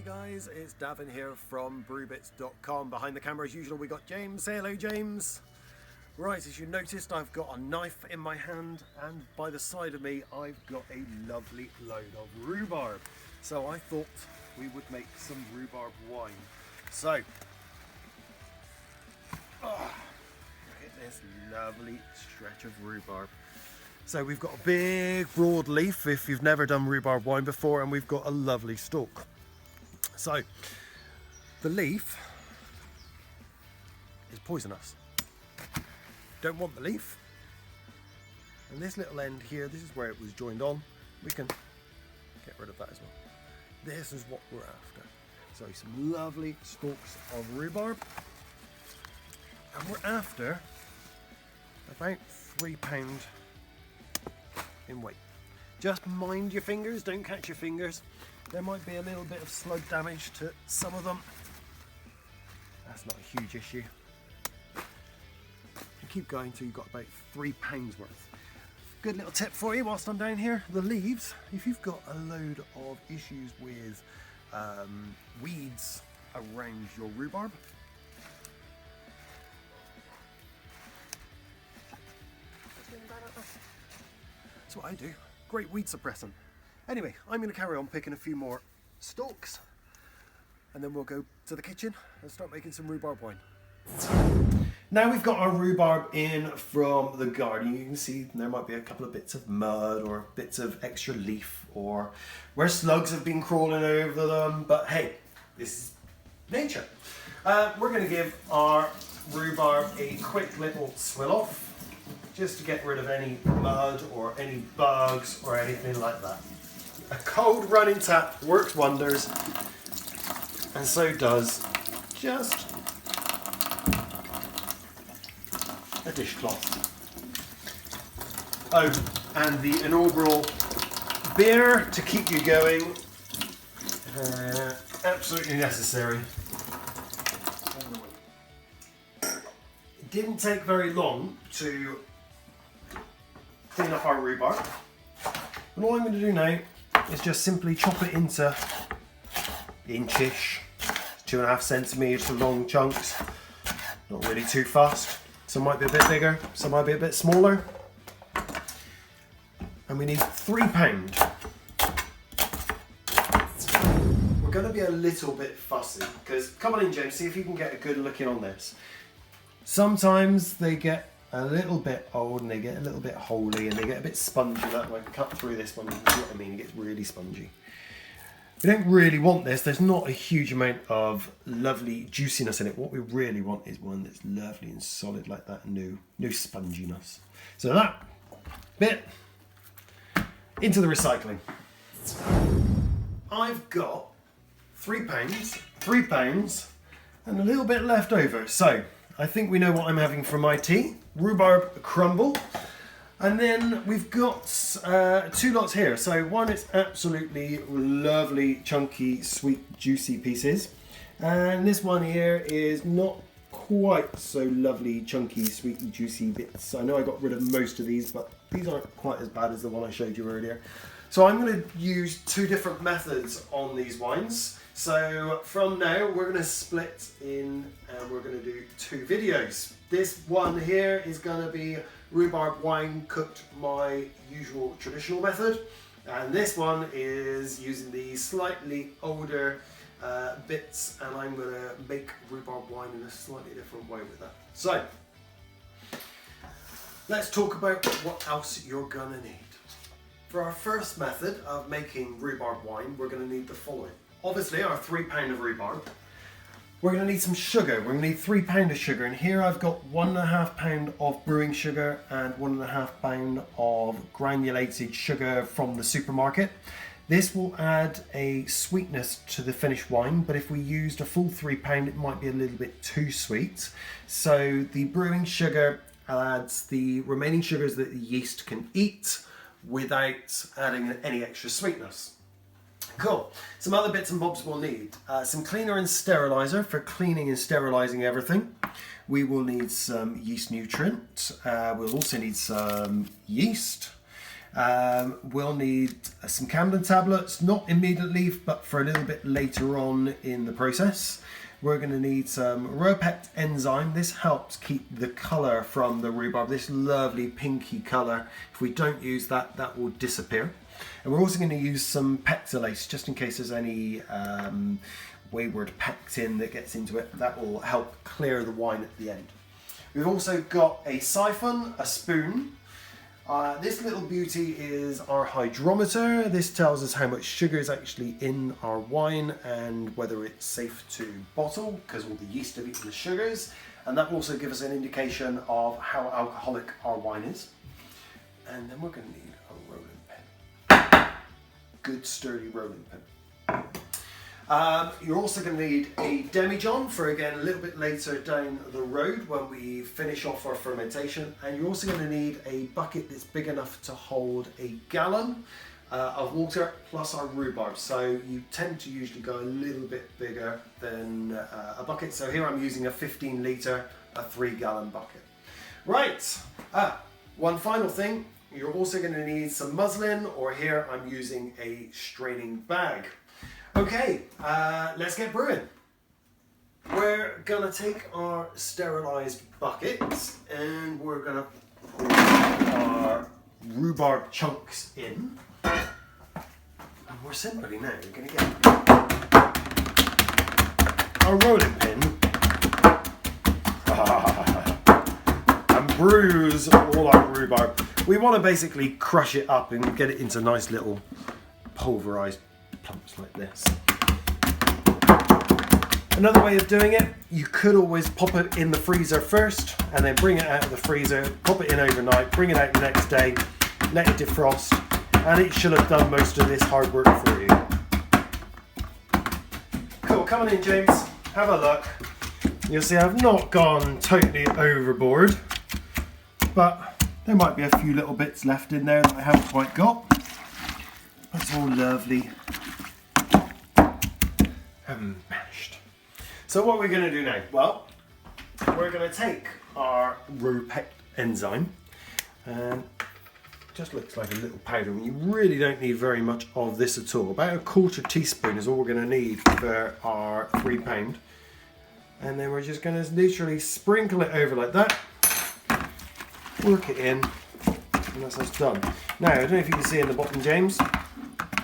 guys, it's Davin here from brewbitz.com. Behind the camera as usual we got James. Say hello, James. Right, as you noticed, I've got a knife in my hand, and by the side of me I've got a lovely load of rhubarb. So I thought we would make some rhubarb wine. So look at this lovely stretch of rhubarb. So we've got a big broad leaf if you've never done rhubarb wine before, and we've got a lovely stalk. So the leaf is poisonous. Don't want the leaf. And this little end here, this is where it was joined on. We can get rid of that as well. This is what we're after. So some lovely stalks of rhubarb. And we're after about £3 in weight. Just mind your fingers, don't catch your fingers. There might be a little bit of slug damage to some of them. That's not a huge issue. And keep going till you've got about £3 worth. Good little tip for you whilst I'm down here. The leaves, if you've got a load of issues with weeds around your rhubarb, that's what I do. Great weed suppressant. Anyway, I'm going to carry on picking a few more stalks, and then we'll go to the kitchen and start making some rhubarb wine. Now we've got our rhubarb in from the garden. You can see there might be a couple of bits of mud or bits of extra leaf or where slugs have been crawling over them, but hey, this is nature. We're going to give our rhubarb a quick little swill off, just to get rid of any mud or any bugs or anything like that. A cold running tap works wonders, and so does just a dishcloth. Oh, and the inaugural beer to keep you going, absolutely necessary. It didn't take very long to clean up our rhubarb, and all I'm going to do now is just simply chop it into inchish, 2.5 centimetres long chunks. Not really too fast. Some might be a bit bigger, some might be a bit smaller. And we need £3. We're going to be a little bit fussy because, come on in James, see if you can get a good look in on this. Sometimes they get a little bit old and they get a little bit holy and they get a bit spongy. Like I can cut through this one, you see what I mean, it gets really spongy. We don't really want this. There's not a huge amount of lovely juiciness in it. What we really want is one that's lovely and solid like that, no sponginess. So that bit into the recycling. I've got £3 and a little bit left over. So I think we know what I'm having for my tea. Rhubarb crumble. And then we've got 2 lots here. So one is absolutely lovely, chunky, sweet, juicy pieces. And this one here is not quite so lovely, chunky, sweet, juicy bits. I know I got rid of most of these, but these aren't quite as bad as the one I showed you earlier. So I'm going to use 2 different methods on these wines. So from now we're going to split in and we're going to do 2 videos. This one here is going to be rhubarb wine cooked my usual traditional method, and this one is using the slightly older bits, and I'm going to make rhubarb wine in a slightly different way with that. So let's talk about what else you're going to need. For our first method of making rhubarb wine, we're going to need the following. Obviously our £3 of rhubarb. We're going to need some sugar. We're going to need £3 of sugar, and here I've got 1.5 pound of brewing sugar and 1.5 pound of granulated sugar from the supermarket. This will add a sweetness to the finished wine, but if we used a full £3 it might be a little bit too sweet. So the brewing sugar adds the remaining sugars that the yeast can eat without adding any extra sweetness. Cool. Some other bits and bobs we'll need. Some cleaner and sterilizer for cleaning and sterilizing everything. We will need some yeast nutrient. We'll also need some yeast. We'll need some Camden tablets, not immediately, but for a little bit later on in the process. We're going to need some Rhubarb enzyme. This helps keep the colour from the rhubarb, this lovely pinky colour. If we don't use that, that will disappear. And we're also going to use some pectolase, just in case there's any wayward pectin that gets into it. That will help clear the wine at the end. We've also got a siphon, a spoon. This little beauty is our hydrometer. This tells us how much sugar is actually in our wine and whether it's safe to bottle, because all the yeast have eaten the sugars. And that will also give us an indication of how alcoholic our wine is. And then we're going to need a rolling pin. Good sturdy rolling pin. You're also going to need a demijohn for, again, a little bit later down the road when we finish off our fermentation. And you're also going to need a bucket that's big enough to hold a gallon of water plus our rhubarb. So you tend to usually go a little bit bigger than a bucket. So here I'm using a 15 litre, a 3-gallon bucket. Right, one final thing. You're also going to need some muslin, or here I'm using a straining bag. Okay, let's get brewing. We're gonna take our sterilised buckets and we're gonna pour our rhubarb chunks in. And we're simply now gonna get our rolling pin and bruise all our rhubarb. We want to basically crush it up and get it into nice little pulverised clumps like this. Another way of doing it, you could always pop it in the freezer first and then bring it out of the freezer, pop it in overnight, bring it out the next day, let it defrost, and it should have done most of this hard work for you. Cool, come on in, James, have a look. You'll see I've not gone totally overboard, but there might be a few little bits left in there that I haven't quite got. That's all lovely and mashed. So what we're going to do now? Well, we're going to take our Rhubarb enzyme, and just looks like a little powder. You really don't need very much of this at all. About a 1/4 teaspoon is all we're going to need for our 3 pound. And then we're just going to literally sprinkle it over like that, work it in, and that's how it's done. Now, I don't know if you can see in the bottom, James,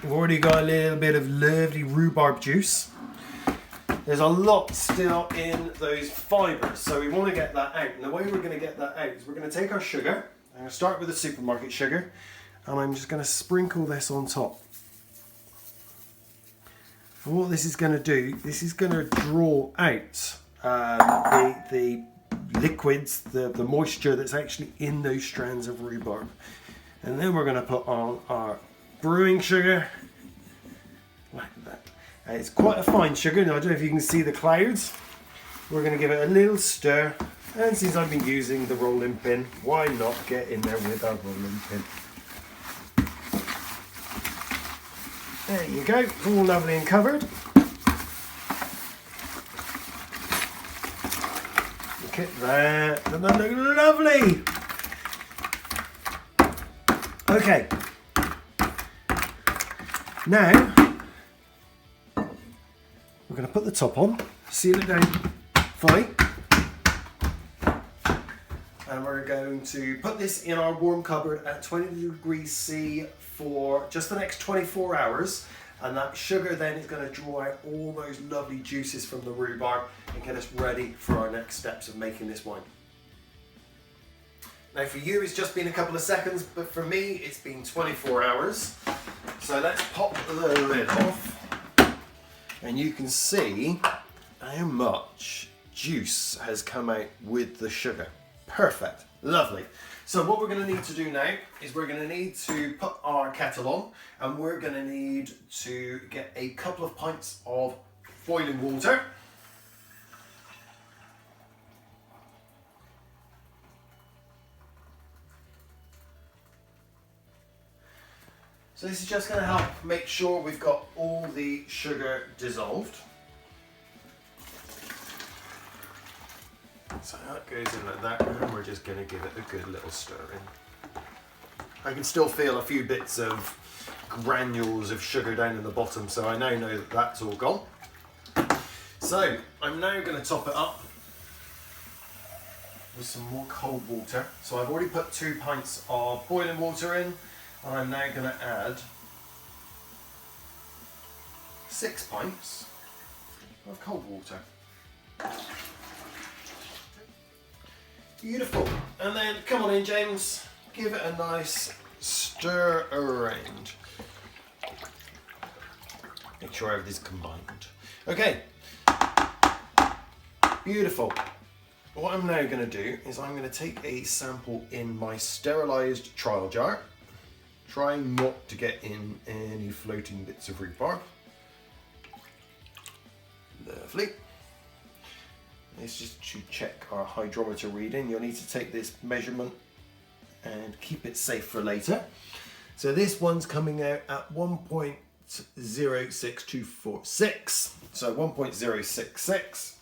we've already got a little bit of lovely rhubarb juice. There's a lot still in those fibres, so we want to get that out. And the way we're going to get that out is we're going to take our sugar. I'm going to start with the supermarket sugar, and I'm just going to sprinkle this on top. And what this is going to do, this is going to draw out the liquids, the moisture that's actually in those strands of rhubarb. And then we're going to put on our brewing sugar, like that. It's quite a fine sugar. Now, I don't know if you can see the clouds. We're going to give it a little stir. And since I've been using the rolling pin, why not get in there with our rolling pin? There you go. It's all lovely and covered. Look at that. Doesn't that look lovely? Okay. Now, we're going to put the top on, seal it down fully, and we're going to put this in our warm cupboard at 20 degrees C for just the next 24 hours, and that sugar then is going to draw out all those lovely juices from the rhubarb and get us ready for our next steps of making this wine. Now for you it's just been a couple of seconds, but for me it's been 24 hours. So let's pop the lid off. And you can see how much juice has come out with the sugar. Perfect, lovely. So what we're going to need to do now is we're going to need to put our kettle on, and we're going to need to get a couple of pints of boiling water. So this is just going to help make sure we've got all the sugar dissolved. So that goes in like that, and we're just going to give it a good little stir in. I can still feel a few bits of granules of sugar down in the bottom, so I now know that that's all gone. So I'm now going to top it up with some more cold water. So I've already put 2 pints of boiling water in, and I'm now going to add 6 pints of cold water. Beautiful. And then come on in, James, give it a nice stir around. Make sure everything's combined. Okay, beautiful. What I'm now going to do is I'm going to take a sample in my sterilised trial jar, trying not to get in any floating bits of rhubarb. Lovely. It's just to check our hydrometer reading. You'll need to take this measurement and keep it safe for later. So this one's coming out at 1.06246. So 1.066.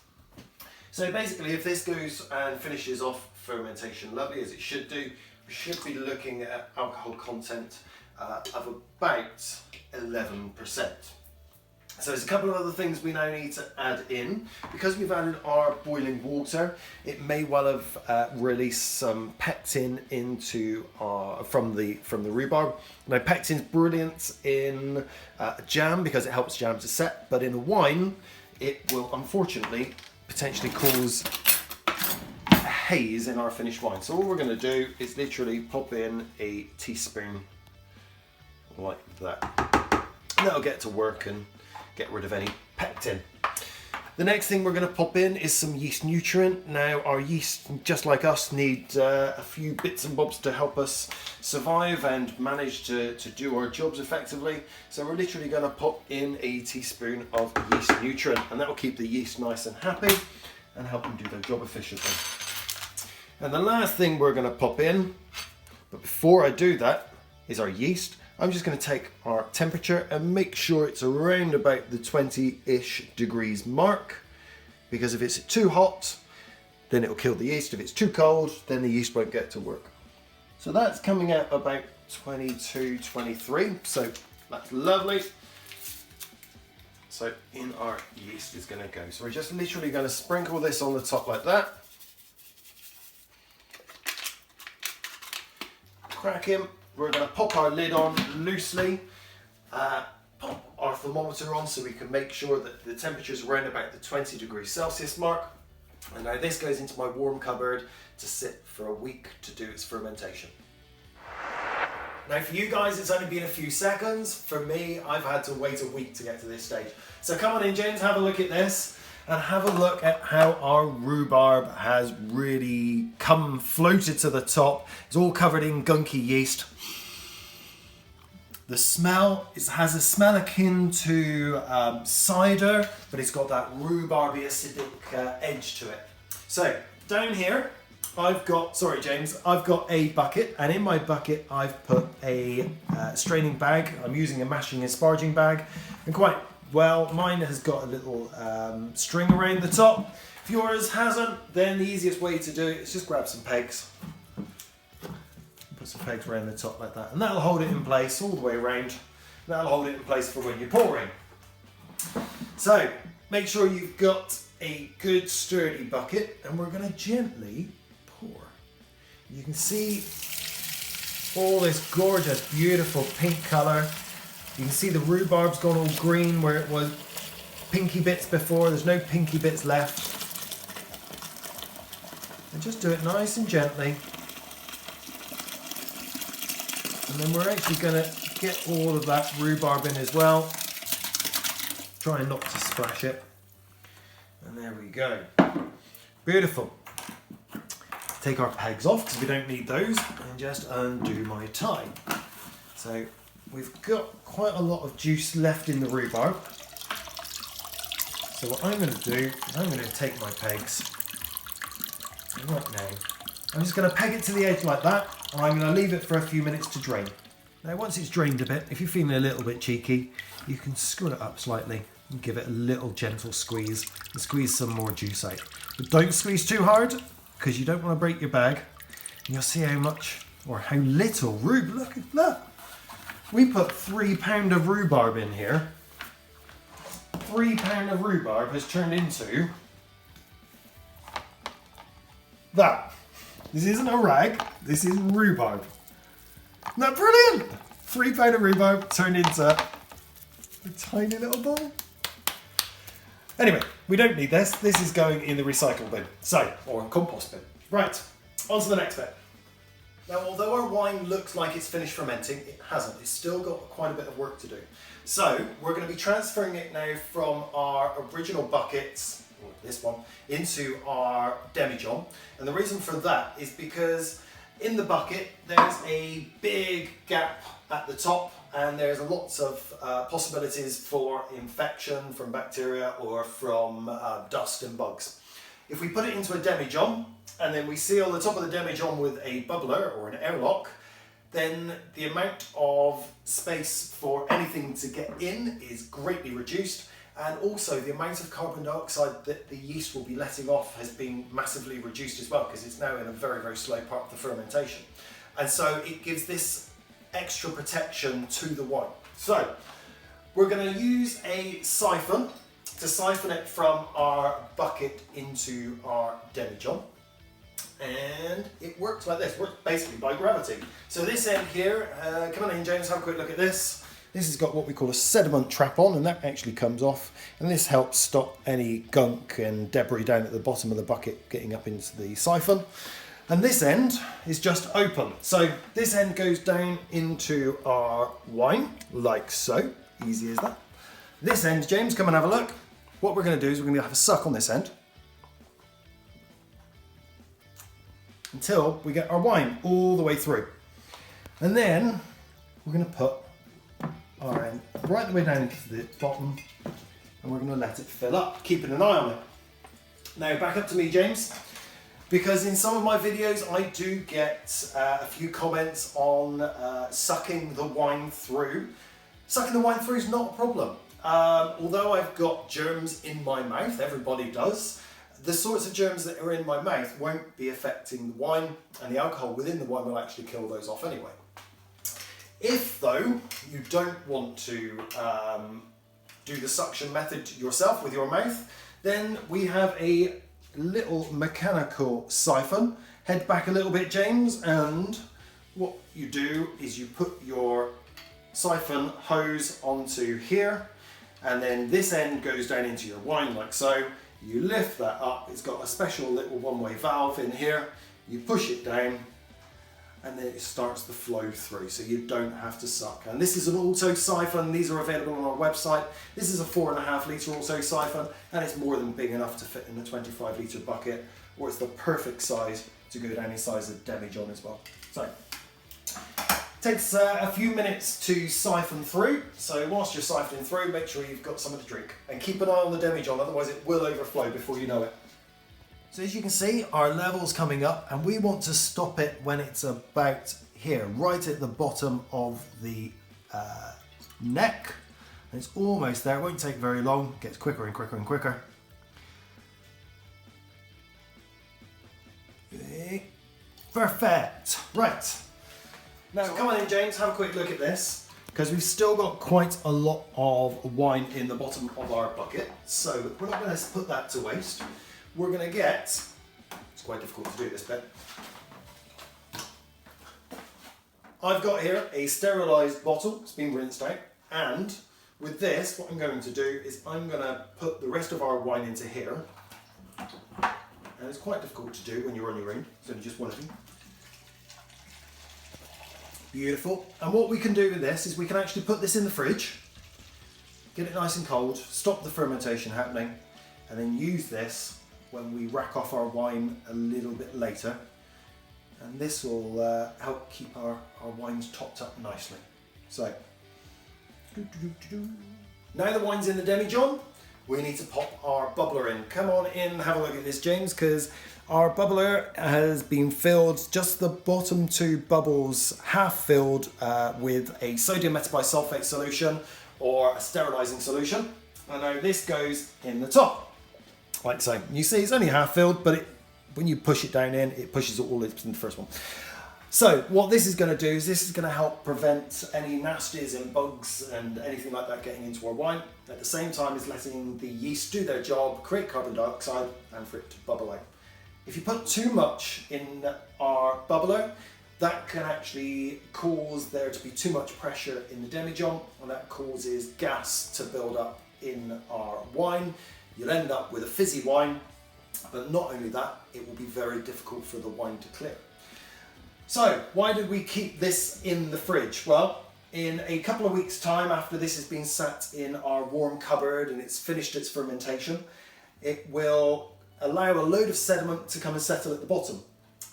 So basically, if this goes and finishes off fermentation lovely, as it should do, we should be looking at alcohol content of about 11%. So there's a couple of other things we now need to add in. Because we've added our boiling water, it may well have released some pectin into from the rhubarb. Now pectin's brilliant in jam because it helps jam to set, but in a wine it will unfortunately potentially cause a haze in our finished wine. So all we're going to do is literally pop in a teaspoon like that. And that'll get to work and get rid of any pectin. The next thing we're going to pop in is some yeast nutrient. Now our yeast, just like us, need a few bits and bobs to help us survive and manage to do our jobs effectively. So we're literally going to pop in a teaspoon of yeast nutrient, and that will keep the yeast nice and happy and help them do their job efficiently. And the last thing we're going to pop in, but before I do that, is our yeast. I'm just going to take our temperature and make sure it's around about the 20-ish degrees mark, because if it's too hot, then it'll kill the yeast. If it's too cold, then the yeast won't get to work. So that's coming out about 22, 23, so that's lovely. So in our yeast is going to go. So we're just literally going to sprinkle this on the top like that. Crack him. We're going to pop our lid on loosely, pop our thermometer on so we can make sure that the temperature is around about the 20 degrees Celsius mark. And now this goes into my warm cupboard to sit for a week to do its fermentation. Now for you guys it's only been a few seconds. For me, I've had to wait a week to get to this stage. So come on in, James, have a look at this. And have a look at how our rhubarb has really floated to the top. It's all covered in gunky yeast. The smell has a smell akin to cider, but it's got that rhubarby acidic edge to it. So down here, I've got a bucket, and in my bucket I've put a straining bag. I'm using a mashing and sparging bag, and quite well, mine has got a little string around the top. If yours hasn't, then the easiest way to do it is just grab some pegs. Put some pegs around the top like that, and that'll hold it in place all the way around. That'll hold it in place for when you're pouring. So make sure you've got a good sturdy bucket, and we're going to gently pour. You can see all this gorgeous, beautiful pink colour. You can see the rhubarb's gone all green where it was pinky bits before. There's no pinky bits left. And just do it nice and gently. And then we're actually going to get all of that rhubarb in as well. Try not to splash it. And there we go. Beautiful. Take our pegs off because we don't need those, and just undo my tie. So we've got quite a lot of juice left in the rhubarb. So what I'm going to do is I'm going to take my pegs right now. I'm just going to peg it to the edge like that, and I'm going to leave it for a few minutes to drain. Now once it's drained a bit, if you're feeling a little bit cheeky, you can screw it up slightly and give it a little gentle squeeze and squeeze some more juice out. But don't squeeze too hard because you don't want to break your bag. And you'll see how much or how little rhubarb. Look. We put 3 pounds of rhubarb in here. 3 pounds of rhubarb has turned into that. This isn't a rag, this is rhubarb. Isn't that brilliant? 3 pounds of rhubarb turned into a tiny little ball. Anyway, we don't need this. This is going in the recycle bin. So, or compost bin. Right, on to the next bit. Now, although our wine looks like it's finished fermenting, it hasn't. It's still got quite a bit of work to do. So, we're going to be transferring it now from our original buckets, or this one, into our demijohn. And the reason for that is because in the bucket, there's a big gap at the top, and there's lots of possibilities for infection from bacteria or from dust and bugs. If we put it into a demijohn, and then we seal the top of the demijohn with a bubbler or an airlock, then the amount of space for anything to get in is greatly reduced, and also the amount of carbon dioxide that the yeast will be letting off has been massively reduced as well, because it's now in a very, very slow part of the fermentation. And so it gives this extra protection to the wine. So we're going to use a siphon to siphon it from our bucket into our demijohn. And it works like this, works basically by gravity. So this end here, come on in James, have a quick look at this. This has got what we call a sediment trap on, and that actually comes off, and this helps stop any gunk and debris down at the bottom of the bucket getting up into the siphon. And this end is just open. So this end goes down into our wine, like so, easy as that. This end, James, come and have a look. What we're going to do is we're going to have a suck on this end until we get our wine all the way through. And then we're going to put our end right the way down into the bottom, and we're going to let it fill up, keeping an eye on it. Now back up to me, James, because in some of my videos I do get a few comments on sucking the wine through. Sucking the wine through is not a problem. Although I've got germs in my mouth, everybody does, the sorts of germs that are in my mouth won't be affecting the wine, and the alcohol within the wine will actually kill those off anyway. If, though, you don't want to do the suction method yourself with your mouth, then we have a little mechanical siphon. Head back a little bit, James, and what you do is you put your siphon hose onto here, and then this end goes down into your wine like so. You lift that up, it's got a special little one-way valve in here, you push it down, and then it starts to flow through, so you don't have to suck. And this is an auto siphon, these are available on our website. This is a 4.5 litre auto siphon, and it's more than big enough to fit in a 25 litre bucket, or it's the perfect size to go down inside a demijohn as well. So, takes a few minutes to siphon through, so whilst you're siphoning through, make sure you've got something to drink. And keep an eye on the demijohn, otherwise it will overflow before you know it. So as you can see, our level's coming up, and we want to stop it when it's about here, right at the bottom of the neck. And it's almost there, it won't take very long, it gets quicker and quicker and quicker. Perfect, right. Now come on in, James, have a quick look at this, because we've still got quite a lot of wine in the bottom of our bucket, so we're not going to put that to waste. We're going to get, it's quite difficult to do this bit, I've got here a sterilised bottle, it's been rinsed out, and with this what I'm going to do is I'm going to put the rest of our wine into here, and it's quite difficult to do when you're on your own, it's only just one of you. Beautiful. And what we can do with this is we can actually put this in the fridge, get it nice and cold, stop the fermentation happening, and then use this when we rack off our wine a little bit later. And this will help keep our wines topped up nicely. So, now the wine's in the demijohn, we need to pop our bubbler in. Come on in, have a look at this, James, because our bubbler has been filled, just the bottom two bubbles half filled with a sodium metabisulfate solution or a sterilising solution. And now this goes in the top, like so. You see it's only half filled, but when you push it down in, it pushes it all in the first one. So what this is going to do is this is going to help prevent any nasties and bugs and anything like that getting into our wine. At the same time as letting the yeast do their job, create carbon dioxide and for it to bubble out. If you put too much in our bubbler, that can actually cause there to be too much pressure in the demijohn, and that causes gas to build up in our wine. You'll end up with a fizzy wine, but not only that, it will be very difficult for the wine to clear. So why did we keep this in the fridge? Well, in a couple of weeks' time after this has been sat in our warm cupboard and it's finished its fermentation, it will allow a load of sediment to come and settle at the bottom.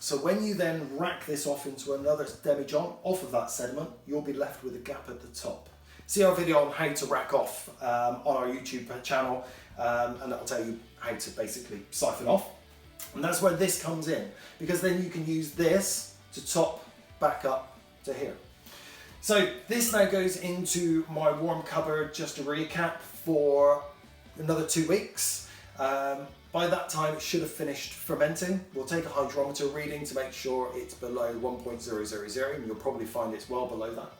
So when you then rack this off into another demijohn off of that sediment, you'll be left with a gap at the top. See our video on how to rack off on our YouTube channel, and that'll tell you how to basically siphon off. And that's where this comes in, because then you can use this to top back up to here. So this now goes into my warm cupboard, just to recap, for another 2 weeks. By that time it should have finished fermenting. We'll take a hydrometer reading to make sure it's below 1.000, and you'll probably find it's well below that.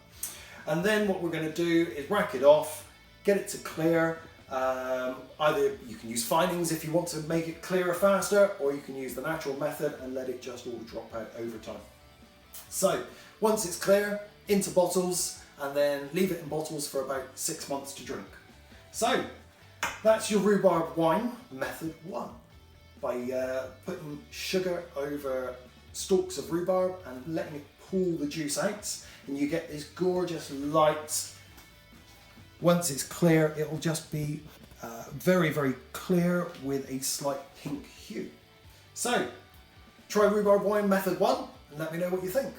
And then what we're going to do is rack it off, get it to clear. Either you can use finings if you want to make it clearer faster, or you can use the natural method and let it just all drop out over time. So once it's clear, into bottles, and then leave it in bottles for about 6 months to drink. So that's your rhubarb wine, method 1, by putting sugar over stalks of rhubarb and letting it pull the juice out, and you get this gorgeous light. Once it's clear, it will just be very, very clear with a slight pink hue. So try rhubarb wine method 1 and let me know what you think.